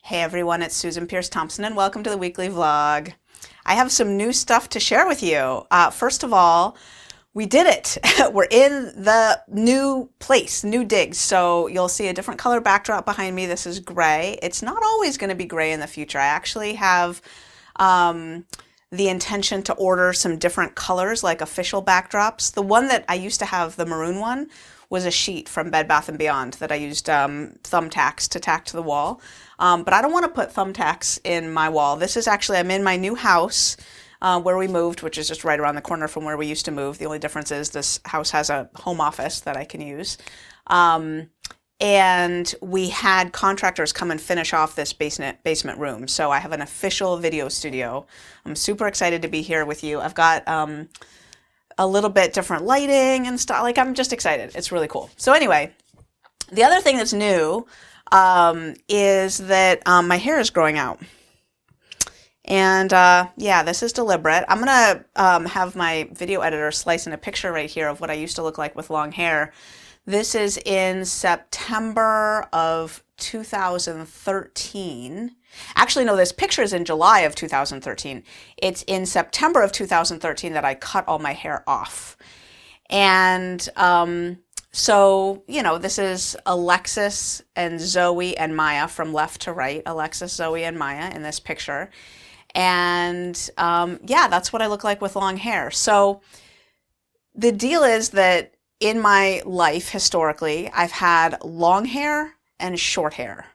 Hey everyone, it's Susan Pierce Thompson and welcome to the weekly vlog. I have some new stuff to share with you. First of all, we did it. We're in the new place, new digs. So you'll see a different color backdrop behind me. This is gray. It's not always going to be gray in the future. I actually have the intention to order some different colors, like official backdrops. The one that I used to have, the maroon one, was a sheet from Bed Bath & Beyond that I used thumbtacks to tack to the wall. But I don't want to put thumbtacks in my wall. This is actually, I'm in my new house where we moved, which is just right around the corner from where we used to move. The only difference is this house has a home office that I can use. And we had contractors come and finish off this basement room. So I have an official video studio. I'm super excited to be here with you. I've got a little bit different lighting and stuff. Like, I'm just excited. It's really cool. So anyway, the other thing that's new is that my hair is growing out. And yeah, this is deliberate. I'm gonna have my video editor slice in a picture right here of what I used to look like with long hair. This is in September of 2013. Actually, no, this picture is in July of 2013. It's in September of 2013 that I cut all my hair off. And so, you know, this is Alexis and Zoe and Maya from left to right. Alexis, Zoe, and Maya in this picture. And yeah, that's what I look like with long hair. So the deal is that in my life, historically, I've had long hair and short hair.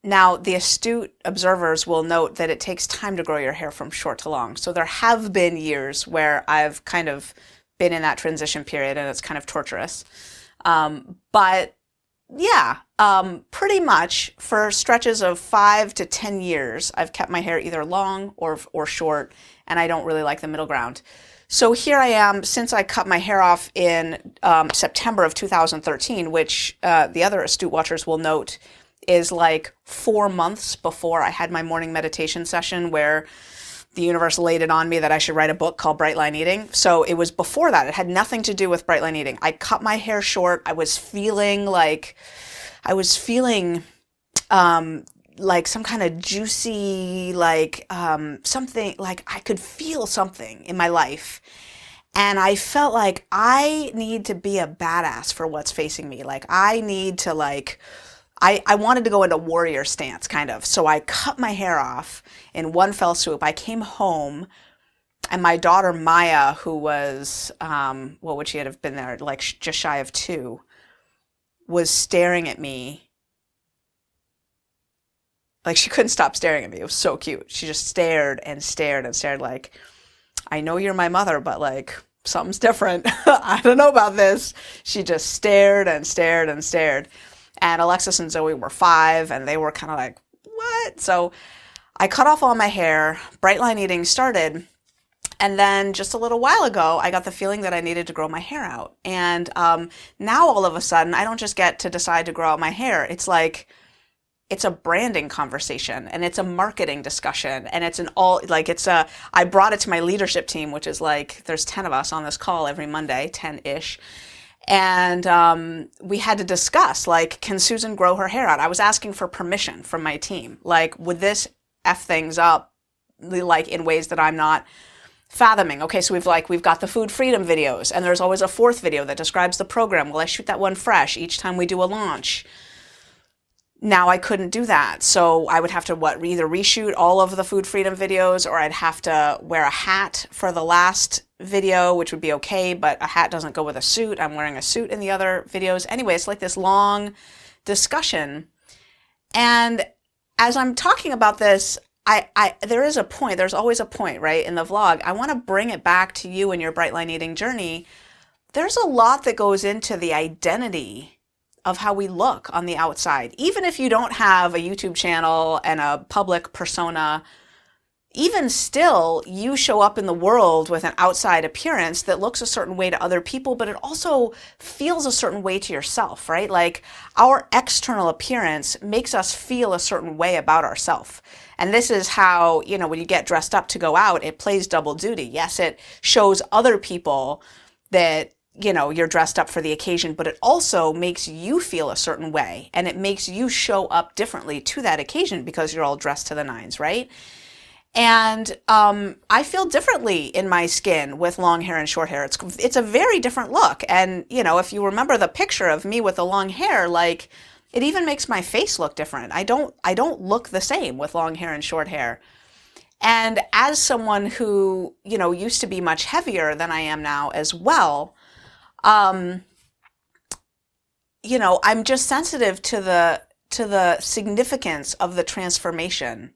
Now, the astute observers will note that it takes time to grow your hair from short to long. So there have been years where I've kind of been in that transition period and it's kind of torturous. But yeah, pretty much for stretches of 5 to 10 years, I've kept my hair either long or short, and I don't really like the middle ground. So here I am, since I cut my hair off in September of 2013, which the other astute watchers will note is like 4 months before I had my morning meditation session where the universe laid it on me that I should write a book called Bright Line Eating. So it was before that. It had nothing to do with Bright Line Eating. I cut my hair short. I was feeling like some kind of juicy, something, like I could feel something in my life. And I felt like I need to be a badass for what's facing me. Like I need to I wanted to go into warrior stance kind of. So I cut my hair off in one fell swoop. I came home and my daughter Maya, who was, what would she have been there? Like just shy of 2, was staring at me. Like she couldn't stop staring at me. It was so cute. She just stared and stared and stared like, I know you're my mother, but like something's different. I don't know about this. She just stared and stared and stared. And Alexis and Zoe were 5 and they were kind of like, what? So I cut off all my hair. Bright Line Eating started. And then just a little while ago, I got the feeling that I needed to grow my hair out. And now all of a sudden, I don't just get to decide to grow out my hair. It's like, it's a branding conversation and it's a marketing discussion and it's I brought it to my leadership team, which is like, there's 10 of us on this call every Monday, 10-ish. And we had to discuss, like, can Susan grow her hair out? I was asking for permission from my team. Like, would this F things up, like, in ways that I'm not fathoming? Okay, so we've got the food freedom videos, and there's always a 4th video that describes the program. Well, I shoot that one fresh each time we do a launch. Now I couldn't do that. So I would have to either reshoot all of the food freedom videos, or I'd have to wear a hat for the last video, which would be okay, but a hat doesn't go with a suit. I'm wearing a suit in the other videos. Anyway, it's like this long discussion. And as I'm talking about this, there is a point, there's always a point, right, in the vlog. I want to bring it back to you and your Bright Line Eating journey. There's a lot that goes into the identity of how we look on the outside. Even if you don't have a YouTube channel and a public persona, even still, you show up in the world with an outside appearance that looks a certain way to other people, but it also feels a certain way to yourself, right? Like our external appearance makes us feel a certain way about ourselves. And this is how, you know, when you get dressed up to go out, it plays double duty. Yes, it shows other people that you're dressed up for the occasion, but it also makes you feel a certain way, and it makes you show up differently to that occasion because you're all dressed to the nines, right? And I feel differently in my skin with long hair and short hair. It's a very different look. And if you remember the picture of me with the long hair, like it even makes my face look different. I don't look the same with long hair and short hair. And as someone who used to be much heavier than I am now as well, I'm just sensitive to the significance of the transformation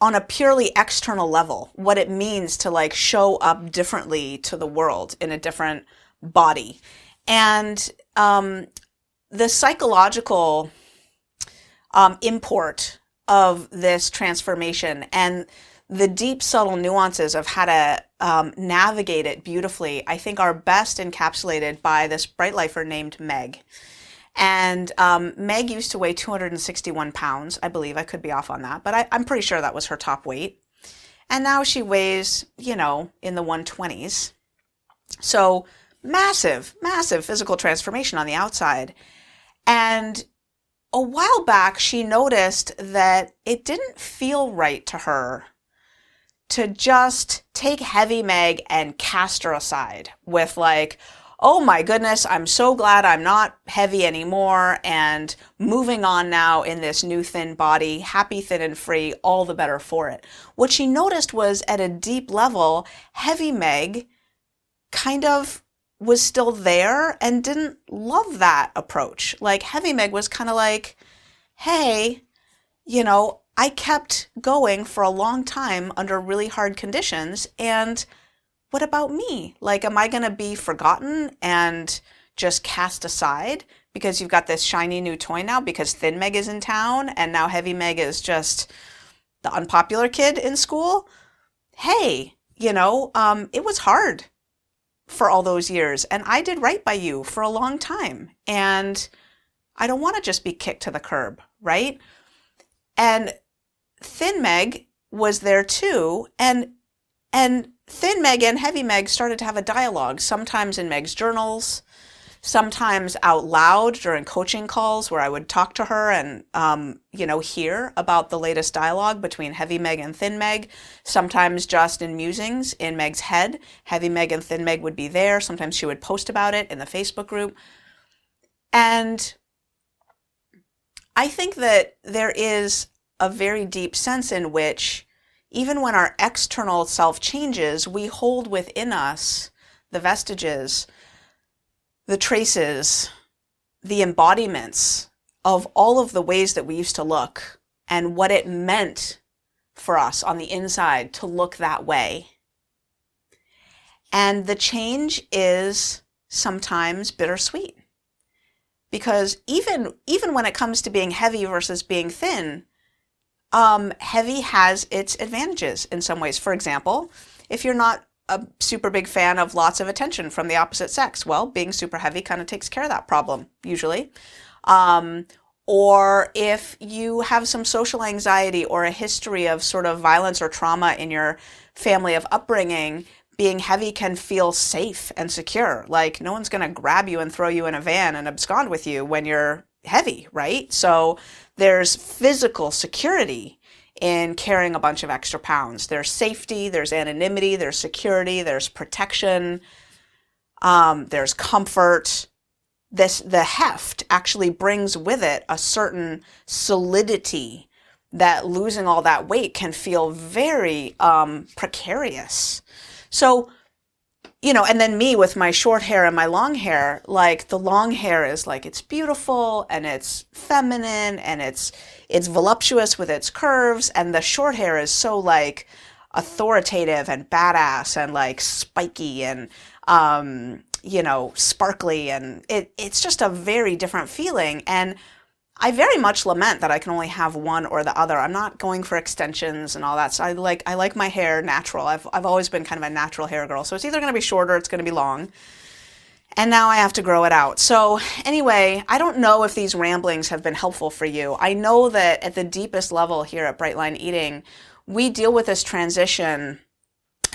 on a purely external level, what it means to like show up differently to the world in a different body. And the psychological import of this transformation and the deep, subtle nuances of how to navigate it beautifully, I think are best encapsulated by this Bright Lifer named Meg. And Meg used to weigh 261 pounds, I believe. I could be off on that, but I'm pretty sure that was her top weight. And now she weighs, in the 120s. So massive, massive physical transformation on the outside. And a while back, she noticed that it didn't feel right to her to just take Heavy Meg and cast her aside with like, oh my goodness, I'm so glad I'm not heavy anymore and moving on now in this new thin body, happy, thin, and free, all the better for it. What she noticed was at a deep level, Heavy Meg kind of was still there and didn't love that approach. Like Heavy Meg was kind of like, hey, I kept going for a long time under really hard conditions, and what about me? Like, am I going to be forgotten and just cast aside because you've got this shiny new toy now because Thin Meg is in town and now Heavy Meg is just the unpopular kid in school? Hey, it was hard for all those years and I did right by you for a long time and I don't want to just be kicked to the curb, right? And Thin Meg was there too, and Thin Meg and Heavy Meg started to have a dialogue, sometimes in Meg's journals, sometimes out loud during coaching calls where I would talk to her and, hear about the latest dialogue between Heavy Meg and Thin Meg, sometimes just in musings in Meg's head. Heavy Meg and Thin Meg would be there. Sometimes she would post about it in the Facebook group. And I think that there is a very deep sense in which even when our external self changes, we hold within us the vestiges, the traces, the embodiments of all of the ways that we used to look and what it meant for us on the inside to look that way. And the change is sometimes bittersweet. Because even when it comes to being heavy versus being thin, heavy has its advantages in some ways. For example, if you're not a super big fan of lots of attention from the opposite sex, well, being super heavy kind of takes care of that problem, usually. Or if you have some social anxiety or a history of sort of violence or trauma in your family of upbringing, being heavy can feel safe and secure. Like no one's going to grab you and throw you in a van and abscond with you when you're heavy, right? So there's physical security in carrying a bunch of extra pounds. There's safety, there's anonymity, there's security, there's protection, there's comfort. The heft actually brings with it a certain solidity that losing all that weight can feel very precarious. So, and then me with my short hair and my long hair, like the long hair is like, it's beautiful and it's feminine and it's voluptuous with its curves. And the short hair is so like authoritative and badass and like spiky and, sparkly. And it's just a very different feeling. And I very much lament that I can only have one or the other. I'm not going for extensions and all that. So I like my hair natural. I've always been kind of a natural hair girl. So it's either going to be short or it's going to be long. And now I have to grow it out. So anyway, I don't know if these ramblings have been helpful for you. I know that at the deepest level here at Brightline Eating, we deal with this transition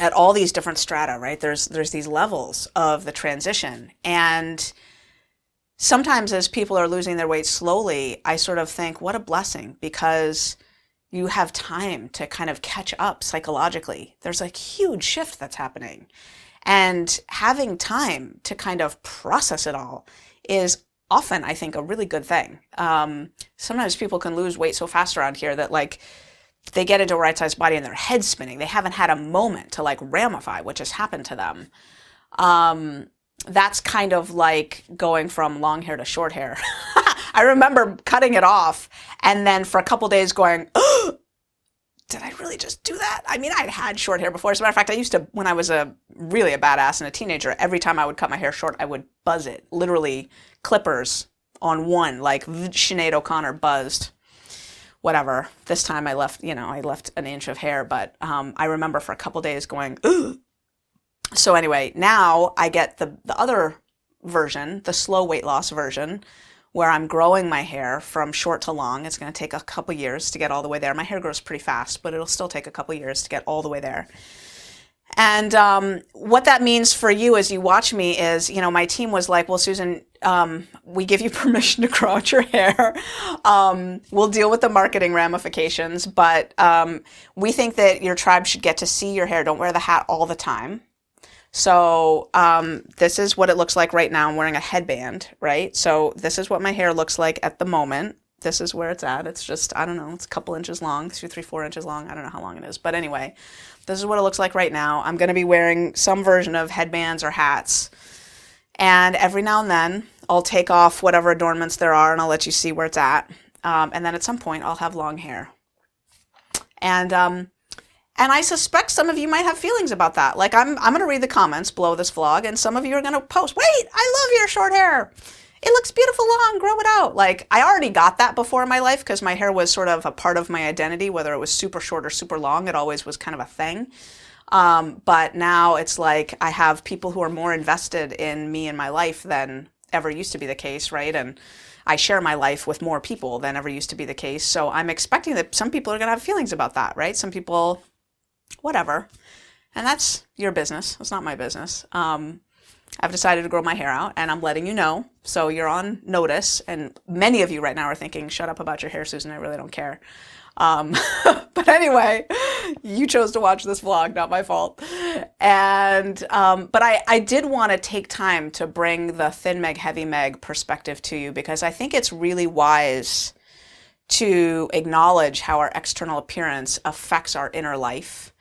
at all these different strata, right? There's these levels of the transition. And sometimes as people are losing their weight slowly, I sort of think, what a blessing, because you have time to kind of catch up psychologically. There's a huge shift that's happening. And having time to kind of process it all is often, I think, a really good thing. Sometimes people can lose weight so fast around here that like they get into a right-sized body and their head's spinning. They haven't had a moment to like ramify, which has happened to them. That's kind of like going from long hair to short hair. I remember cutting it off and then for a couple days going, oh, did I really just do that? I mean, I'd had short hair before. As a matter of fact, I used to, when I was really a badass and a teenager, every time I would cut my hair short, I would buzz it. Literally clippers on one, like Sinead O'Connor buzzed. Whatever. This time I left an inch of hair, but I remember for a couple days going, ugh. So anyway, now I get the other version, the slow weight loss version, where I'm growing my hair from short to long. It's going to take a couple years to get all the way there. My hair grows pretty fast, but it'll still take a couple years to get all the way there. And what that means for you as you watch me is, my team was like, well, Susan, we give you permission to grow out your hair. We'll deal with the marketing ramifications, but we think that your tribe should get to see your hair. Don't wear the hat all the time. So this is what it looks like right now. I'm wearing a headband, right? So this is what my hair looks like at the moment. This is where it's at. It's just, I don't know, it's a couple inches long, 2, 3, 4 inches long. I don't know how long it is. But anyway, this is what it looks like right now. I'm going to be wearing some version of headbands or hats. And every now and then, I'll take off whatever adornments there are and I'll let you see where it's at. And then at some point, I'll have long hair. And I suspect some of you might have feelings about that. Like, I'm going to read the comments below this vlog, and some of you are going to post, wait, I love your short hair. It looks beautiful long, grow it out. Like, I already got that before in my life because my hair was sort of a part of my identity, whether it was super short or super long. It always was kind of a thing. But now it's like I have people who are more invested in me and my life than ever used to be the case, right? And I share my life with more people than ever used to be the case. So I'm expecting that some people are going to have feelings about that, right? Some people, whatever. And that's your business. It's not my business. I've decided to grow my hair out and I'm letting you know. So you're on notice. And many of you right now are thinking, shut up about your hair, Susan. I really don't care. But anyway, you chose to watch this vlog, not my fault. And, but I did want to take time to bring the thin Meg, heavy Meg perspective to you because I think it's really wise to acknowledge how our external appearance affects our inner life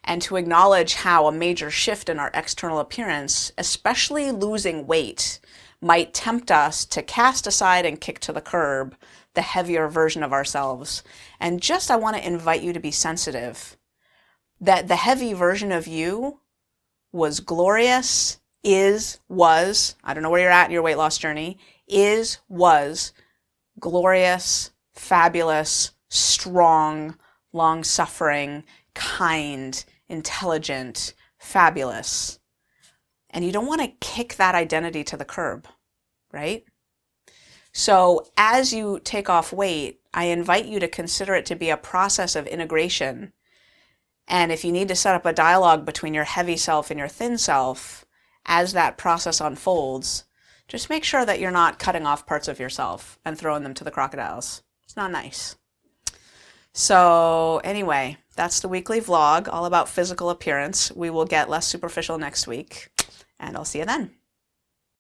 and to acknowledge how a major shift in our external appearance, especially losing weight, might tempt us to cast aside and kick to the curb the heavier version of ourselves. And just I want to invite you to be sensitive that the heavy version of you was glorious, was, I don't know where you're at in your weight loss journey, was glorious, fabulous, strong, long-suffering, kind, intelligent, fabulous. And you don't want to kick that identity to the curb, right? So as you take off weight, I invite you to consider it to be a process of integration. And if you need to set up a dialogue between your heavy self and your thin self, as that process unfolds, just make sure that you're not cutting off parts of yourself and throwing them to the crocodiles. It's not nice. So anyway, that's the weekly vlog all about physical appearance. We will get less superficial next week, and I'll see you then.